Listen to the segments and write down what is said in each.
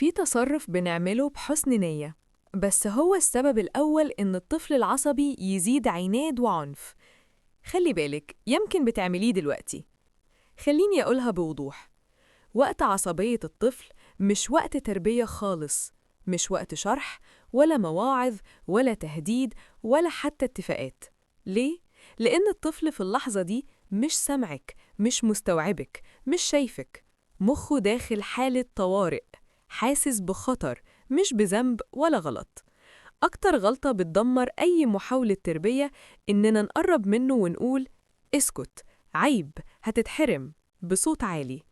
في تصرف بنعمله بحسن نية، بس هو السبب الأول إن الطفل العصبي يزيد عناد وعنف. خلي بالك، يمكن بتعمليه دلوقتي. خليني أقولها بوضوح: وقت عصبية الطفل مش وقت تربية خالص، مش وقت شرح ولا مواعظ ولا تهديد ولا حتى اتفاقات. ليه؟ لأن الطفل في اللحظة دي مش سامعك، مش مستوعبك، مش شايفك. مخه داخل حالة طوارئ، حاسس بخطر، مش بذنب ولا غلط. أكتر غلطة بتدمر أي محاولة تربية إننا نقرب منه ونقول: اسكت، عيب، هتتحرم، بصوت عالي.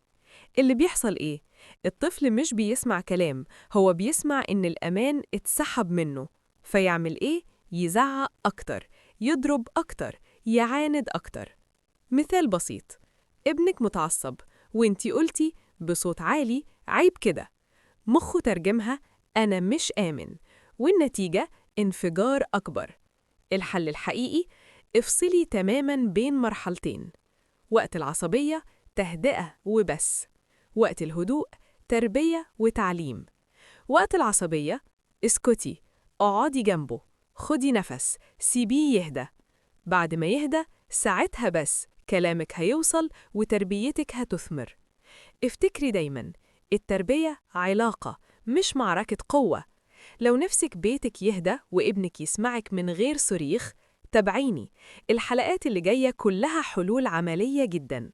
اللي بيحصل إيه؟ الطفل مش بيسمع كلام، هو بيسمع إن الأمان اتسحب منه. فيعمل إيه؟ يزعق أكتر، يضرب أكتر، يعاند أكتر. مثال بسيط: ابنك متعصب وانتي قلتي بصوت عالي: عيب كده. مخه ترجمها: أنا مش آمن، والنتيجة انفجار أكبر. الحل الحقيقي: افصلي تماماً بين مرحلتين. وقت العصبية تهدئة وبس، وقت الهدوء تربية وتعليم. وقت العصبية اسكتي، اقعدي جنبه، خدي نفس، سيبيه يهدى. بعد ما يهدى ساعتها بس كلامك هيوصل وتربيتك هتثمر. افتكري دايماً، التربية علاقة مش معركة قوة. لو نفسك بيتك يهدى وابنك يسمعك من غير صريخ، تابعيني. الحلقات اللي جاية كلها حلول عملية جداً.